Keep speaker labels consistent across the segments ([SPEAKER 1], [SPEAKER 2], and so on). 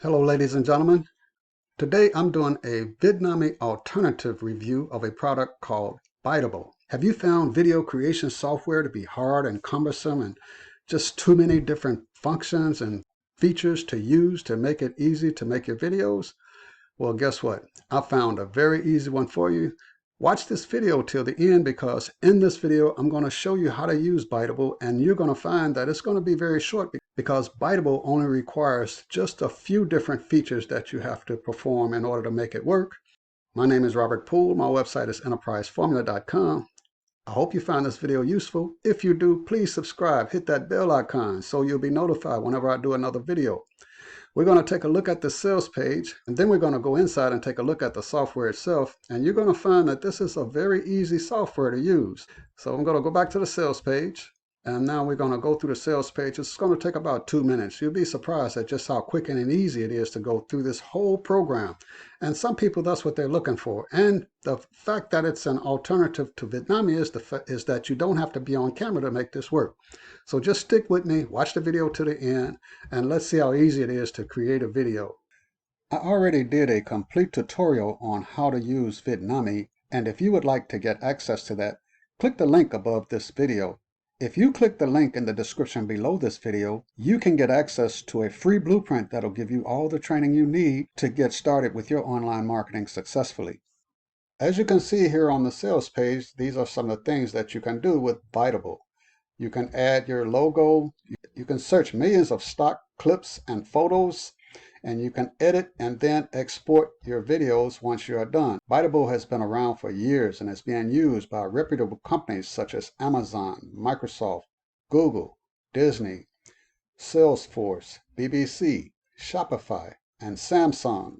[SPEAKER 1] Hello ladies and gentlemen. Today I'm doing a Vidnami alternative review of a product called Biteable. Have you found video creation software to be hard and cumbersome and just too many different functions and features to use to make it easy to make your videos? Well, guess what? I found a very easy one for you. Watch this video till the end because in this video I'm going to show you how to use Biteable, and you're going to find that it's going to be very short because Biteable only requires just a few different features that you have to perform in order to make it work. My name is Robert Poole. My website is enterpriseformula.com. I hope you found this video useful. If you do, please subscribe, hit that bell icon so you'll be notified whenever I do another video. We're going to take a look at the sales page, and then we're going to go inside and take a look at the software itself, and you're going to find that this is a very easy software to use. So I'm going to go back to the sales page, and now we're going to go through the sales page. It's going to take about 2 minutes. You'll be surprised at just how quick and easy it is to go through this whole program. And some people, that's what they're looking for. And the fact that it's an alternative to Vidnami is that you don't have to be on camera to make this work. So just stick with me, watch the video to the end, and let's see how easy it is to create a video. I already did a complete tutorial on how to use Vidnami, and if you would like to get access to that, click the link above this video. If you click the link in the description below this video, you can get access to a free blueprint that'll give you all the training you need to get started with your online marketing successfully. As you can see here on the sales page, these are some of the things that you can do with Biteable. You can add your logo, you can search millions of stock clips and photos, and you can edit and then export your videos once you are done. Biteable has been around for years and is being used by reputable companies such as Amazon, Microsoft, Google, Disney, Salesforce, BBC, Shopify, and Samsung.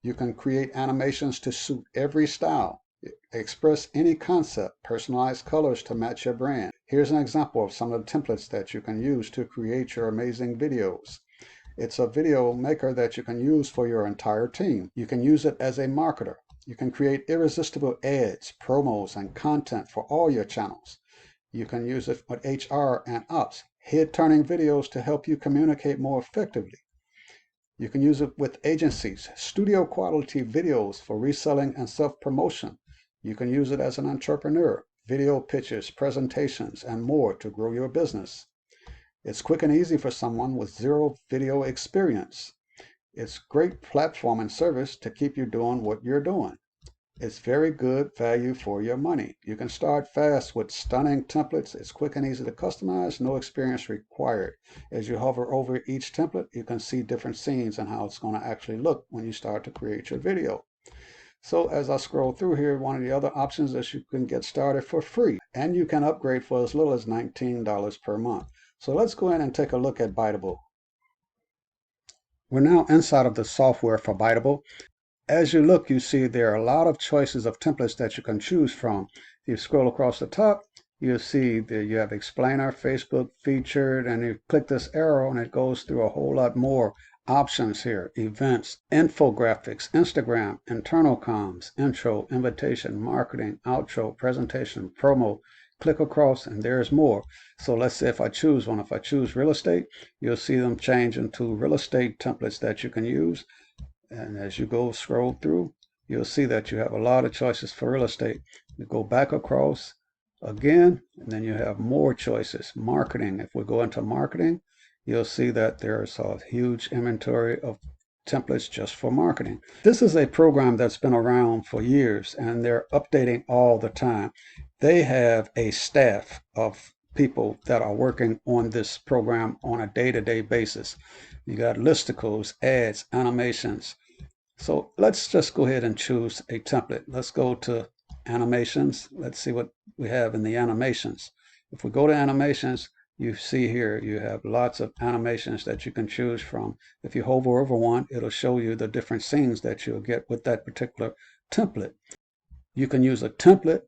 [SPEAKER 1] You can create animations to suit every style, express any concept, personalize colors to match your brand. Here's an example of some of the templates that you can use to create your amazing videos. It's a video maker that you can use for your entire team. You can use it as a marketer. You can create irresistible ads, promos, and content for all your channels. You can use it with HR and ops, head-turning videos to help you communicate more effectively. You can use it with agencies, studio quality videos for reselling and self-promotion. You can use it as an entrepreneur, video pitches, presentations, and more to grow your business. It's quick and easy for someone with zero video experience. It's great platform and service to keep you doing what you're doing. It's very good value for your money. You can start fast with stunning templates. It's quick and easy to customize, no experience required. As you hover over each template, you can see different scenes and how it's going to actually look when you start to create your video. So as I scroll through here, one of the other options is you can get started for free, and you can upgrade for as little as $19 per month. So let's go ahead and take a look at Biteable. We're now inside of the software for Biteable. As you look, you see there are a lot of choices of templates that you can choose from. If you scroll across the top, you'll see that you have Explainer, Facebook, Featured, and you click this arrow and it goes through a whole lot more options here. Events, infographics, Instagram, internal comms, intro, invitation, marketing, outro, presentation, promo. Click across and there's more. So let's say if I choose one, if I choose real estate, you'll see them change into real estate templates that you can use. And as you go scroll through, you'll see that you have a lot of choices for real estate. You go back across again, and then you have more choices. Marketing, if we go into marketing, you'll see that there's a huge inventory of templates just for marketing. This is a program that's been around for years, and they're updating all the time. They have a staff of people that are working on this program on a day-to-day basis. You got listicles, ads, animations. So let's just go ahead and choose a template. Let's go to animations. Let's see what we have in the animations. If we go to animations, you see here you have lots of animations that you can choose from. If you hover over one, it'll show you the different scenes that you'll get with that particular template. You can use a template,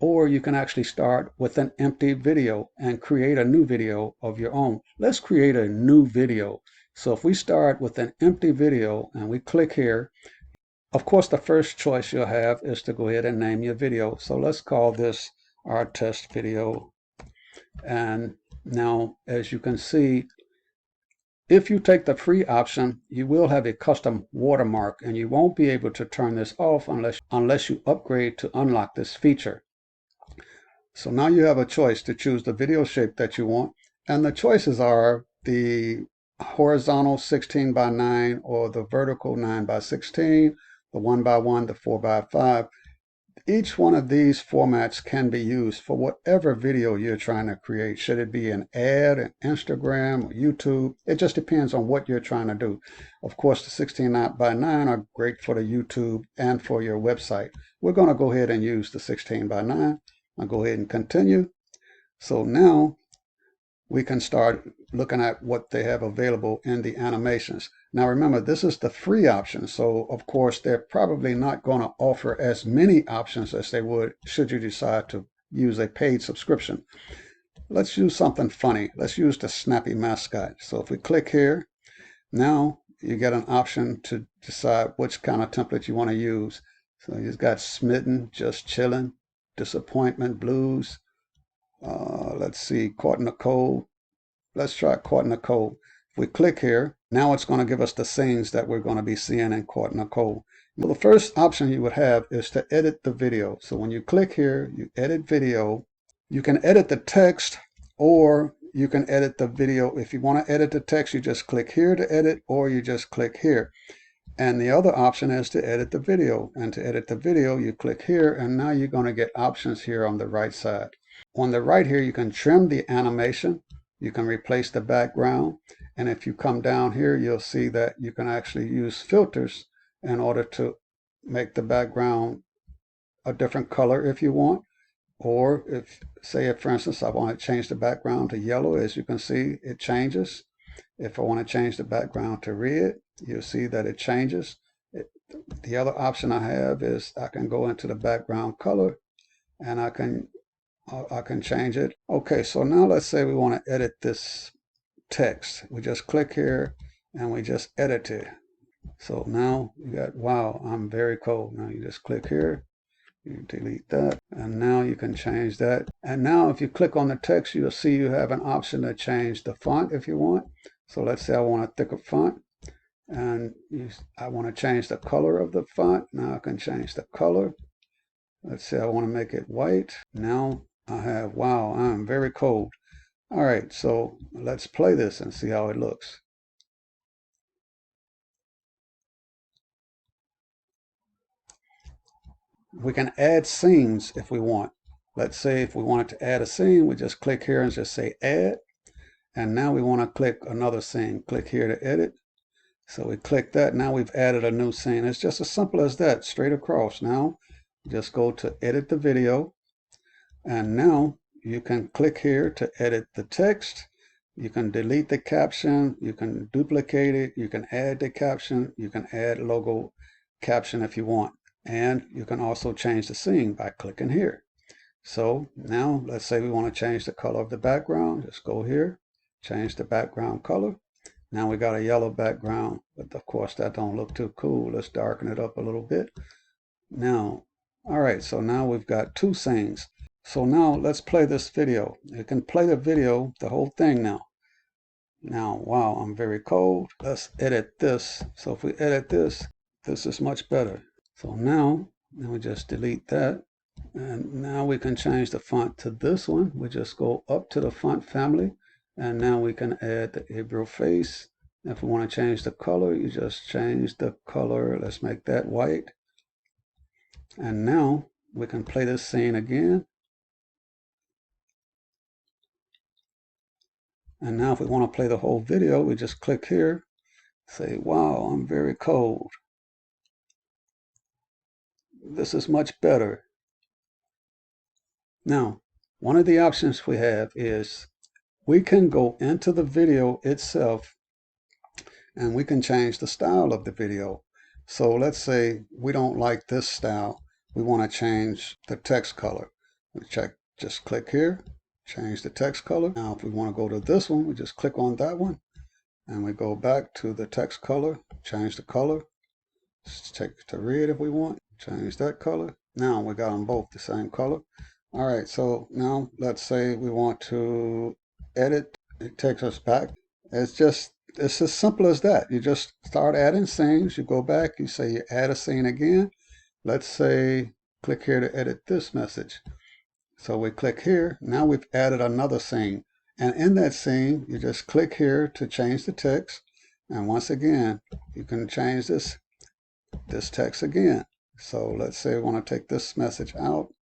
[SPEAKER 1] or you can actually start with an empty video and create a new video of your own. Let's create a new video. So if we start with an empty video and we click here, of course the first choice you'll have is to go ahead and name your video. So let's call this our test video. And now as you can see, If you take the free option, you will have a custom watermark, and you won't be able to turn this off unless you upgrade to unlock this feature. So now you have a choice to choose the video shape that you want, and the choices are the horizontal 16 by 9 or the vertical 9 by 16, the 1 by 1, the 4 by 5. Each one of these formats can be used for whatever video you're trying to create. Should it be an ad, an Instagram, or YouTube? It just depends on what you're trying to do. Of course, the 16 by 9 are great for the YouTube and for your website. We're going to go ahead and use the 16 by 9. I'll go ahead and continue. So now we can start looking at what they have available in the animations. Now remember, this is the free option, so of course they're probably not going to offer as many options as they would should you decide to use a paid subscription. Let's use something funny. Let's use the snappy mascot. So if we click here, now you get an option to decide which kind of template you want to use. So you've got smitten, just chilling, disappointment, blues. Let's see, caught in the cold. Let's try caught in the cold. If we click here, now it's going to give us the scenes that we're going to be seeing in caught in the cold. Well, the first option you would have is to edit the video. So when you click here, you edit video. You can edit the text, or you can edit the video. If you want to edit the text, you just click here to edit, or you just click here. And the other option is to edit the video. And to edit the video, you click here, and now you're going to get options here on the right side. On the right here, you can trim the animation. You can replace the background. And if you come down here, you'll see that you can actually use filters in order to make the background a different color if you want. Or if, for instance, I want to change the background to yellow, as you can see, it changes. If I want to change the background to red, you'll see that it changes. The other option I have is I can go into the background color and I can change it. Okay, so now let's say we want to edit this text. We just click here and we just edit it. So now you got, wow, I'm very cold. Now you just click here, you delete that, and now you can change that. And now if you click on the text, you'll see you have an option to change the font if you want. So let's say I want a thicker font, and I want to change the color of the font. Now I can change the color. Let's say I want to make it white. Now I have, wow, I'm very cold. All right, so let's play this and see how it looks. We can add scenes if we want. Let's say if we wanted to add a scene, we just click here and just say add. And now we want to click another scene. Click here to edit. So we click that. Now we've added a new scene. It's just as simple as that, straight across. Now just go to edit the video. And now you can click here to edit the text. You can delete the caption. You can duplicate it. You can add the caption. You can add logo caption if you want. And you can also change the scene by clicking here. So now let's say we want to change the color of the background. Just go here, change the background color. Now we got a yellow background, but of course that don't look too cool. Let's darken it up a little bit. Now, all right, so now we've got two scenes. So now let's play this video. You can play the video, the whole thing now. Now, wow, I'm very cold. Let's edit this. So if we edit this, this is much better. So now we just delete that. And now we can change the font to this one. We just go up to the font family. And now we can add the April face. If we want to change the color, you just change the color. Let's make that white. And now we can play this scene again. And now if we want to play the whole video, we just click here. Say, wow, I'm very cold. This is much better. Now, one of the options we have is we can go into the video itself and we can change the style of the video. So let's say we don't like this style. We want to change the text color. We just click here, change the text color. Now if we want to go to this one, we just click on that one and we go back to the text color, change the color. Let's take it to red if we want, change that color. Now we got them both the same color. All right, so now let's say we want to edit. It takes us back. It's just it's as simple as that. You just start adding scenes. You go back, you say you add a scene again. Let's say, click here to edit this message. So we click here. Now we've added another scene. And in that scene, you just click here to change the text. And once again, you can change this text again. So let's say we want to take this message out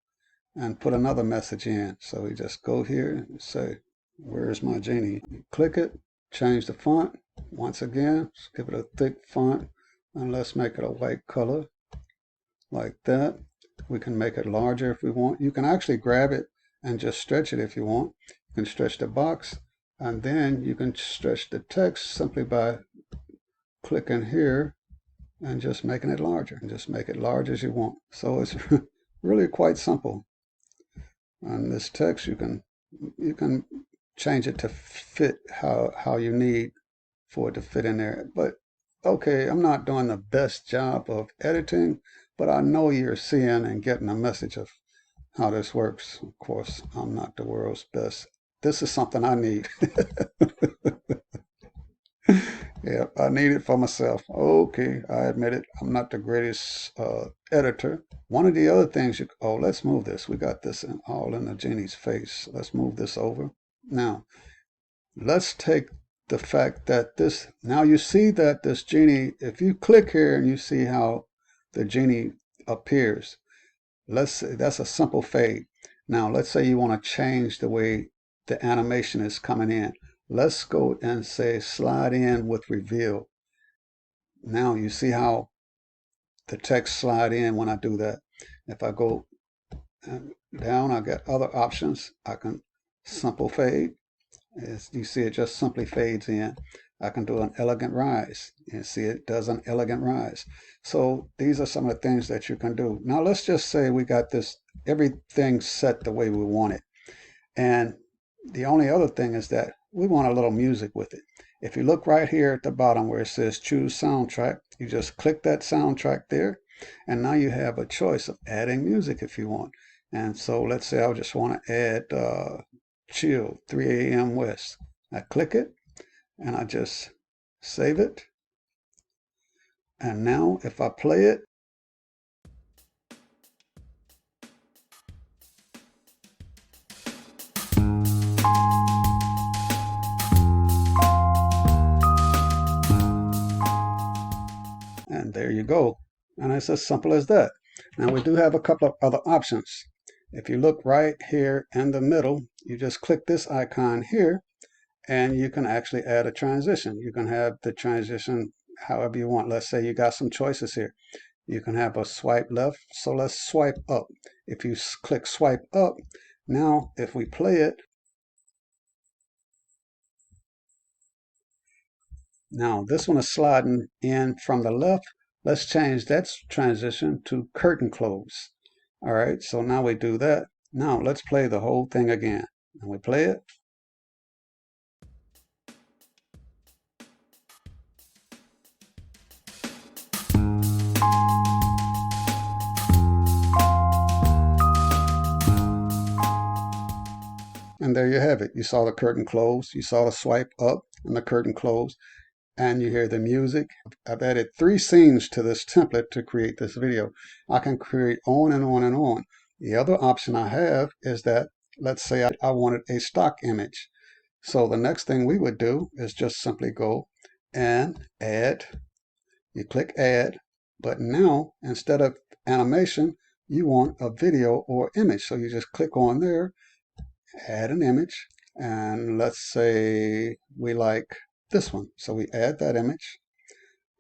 [SPEAKER 1] and put another message in. So we just go here and say, where's my genie? You click it, change the font. Once again, give it a thick font, and let's make it a white color like that. We can make it larger if we want. You can actually grab it and just stretch it if you want. You can stretch the box, and then you can stretch the text simply by clicking here and just making it larger. And just make it large as you want. So it's really quite simple. And this text, you can change it to fit how you need for it to fit in there. But okay, I'm not doing the best job of editing, but I know you're seeing and getting a message of how this works. Of course, I'm not the world's best. This is something I need. Yeah, I need it for myself. Okay, I admit it. I'm not the greatest editor. One of the other things oh, let's move this. We got this all in the genie's face. Let's move this over. Now, let's take the fact that now you see that this genie, if you click here and you see how the genie appears, let's say that's a simple fade. Now, let's say you want to change the way the animation is coming in. Let's go and say slide in with reveal. Now you see how the text slide in when I do that. If I go down, I get other options. I can simple fade. As you see, it just simply fades in. I can do an elegant rise. You see it does an elegant rise. So these are some of the things that you can do. Now let's just say we got everything set the way we want it. And the only other thing is that we want a little music with it. If you look right here at the bottom where it says choose soundtrack, you just click that soundtrack there, and now you have a choice of adding music if you want. And so let's say I just want to add chill 3 a.m. West. I click it and I just save it. And now if I play it, and there you go. And it's as simple as that. Now we do have a couple of other options. If you look right here in the middle, you just click this icon here, and you can actually add a transition. You can have the transition however you want. Let's say you got some choices here. You can have a swipe left, so let's swipe up. If you click swipe up, now if we play it, now this one is sliding in from the left. Let's change that transition to curtain close. All right, so now we do that. Now let's play the whole thing again. And we play it. And there you have it. You saw the curtain close, you saw the swipe up and the curtain close, and you hear the music. I've added 3 scenes to this template to create this video. I can create on and on and on. The other option I have is that, let's say I wanted a stock image. So the next thing we would do is just simply go and add. You click add, but now instead of animation, you want a video or image. So you just click on there, add an image, and let's say we like this one. So we add that image,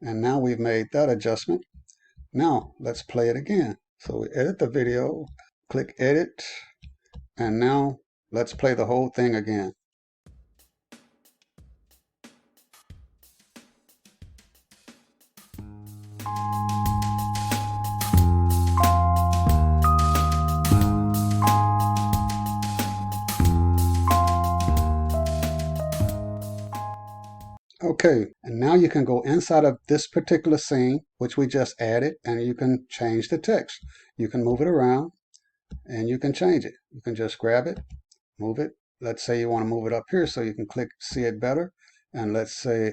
[SPEAKER 1] and now we've made that adjustment. Now let's play it again. So we edit the video, click edit, and now let's play the whole thing again. Okay, and now you can go inside of this particular scene, which we just added, and you can change the text. You can move it around, and you can change it. You can just grab it, move it. Let's say you want to move it up here so you can click see it better. and let's say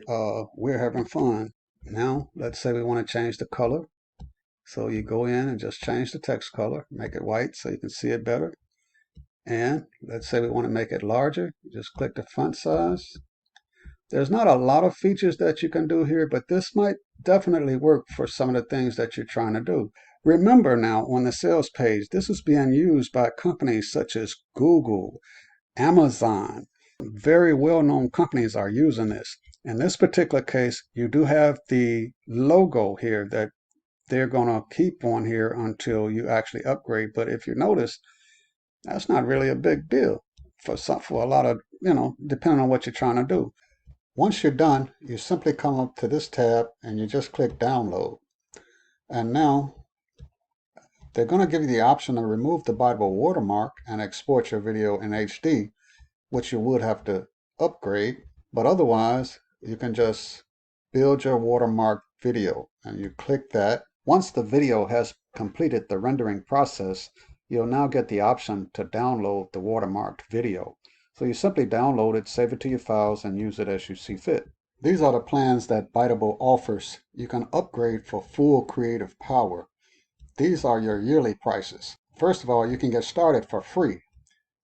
[SPEAKER 1] we're having fun. Now, let's say we want to change the color. So you go in and just change the text color, make it white so you can see it better. And let's say we want to make it larger. Just click the font size. There's not a lot of features that you can do here, but this might definitely work for some of the things that you're trying to do. Remember now, on the sales page, this is being used by companies such as Google, Amazon. Very well-known companies are using this. In this particular case, you do have the logo here that they're going to keep on here until you actually upgrade. But if you notice, that's not really a big deal for a lot of, depending on what you're trying to do. Once you're done, you simply come up to this tab and you just click download. And now they're going to give you the option to remove the Biteable watermark and export your video in HD, which you would have to upgrade. But otherwise, you can just build your watermark video and you click that. Once the video has completed the rendering process, you'll now get the option to download the watermarked video. So you simply download it, save it to your files, and use it as you see fit. These are the plans that Biteable offers. You can upgrade for full creative power. These are your yearly prices. First of all, you can get started for free.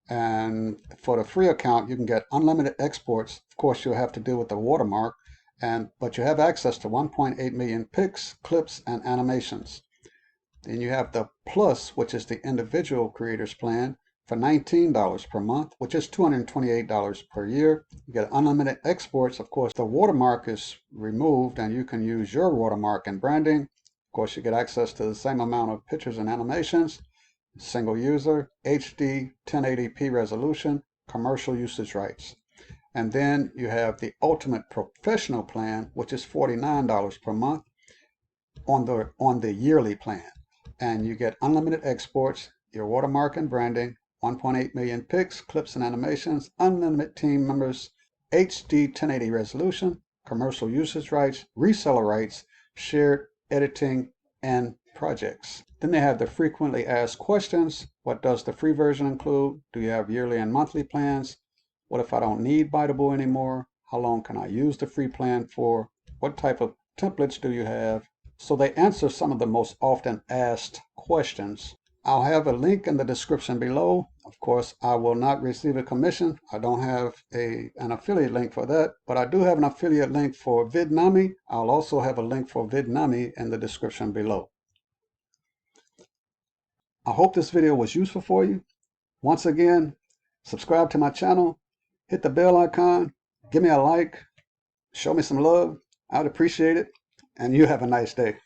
[SPEAKER 1] And for the free account, you can get unlimited exports. Of course, you'll have to deal with the watermark, but you have access to 1.8 million pics, clips, and animations. Then you have the Plus, which is the individual creators plan for $19 per month, which is $228 per year. You get unlimited exports. Of course, the watermark is removed and you can use your watermark and branding. Of course, you get access to the same amount of pictures and animations. Single user, HD 1080p resolution, commercial usage rights. And then you have the ultimate professional plan, which is $49 per month on the yearly plan. And you get unlimited exports, your watermark and branding, 1.8 million pics, clips and animations, unlimited team members, HD 1080 resolution, commercial usage rights, reseller rights, shared editing, and projects. Then they have the frequently asked questions. What does the free version include? Do you have yearly and monthly plans? What if I don't need Biteable anymore? How long can I use the free plan for? What type of templates do you have? So they answer some of the most often asked questions. I'll have a link in the description below. Of course, I will not receive a commission. I don't have an affiliate link for that, but I do have an affiliate link for Vidnami. I'll also have a link for Vidnami in the description below. I hope this video was useful for you. Once again, subscribe to my channel, hit the bell icon, give me a like, show me some love. I'd appreciate it, and you have a nice day.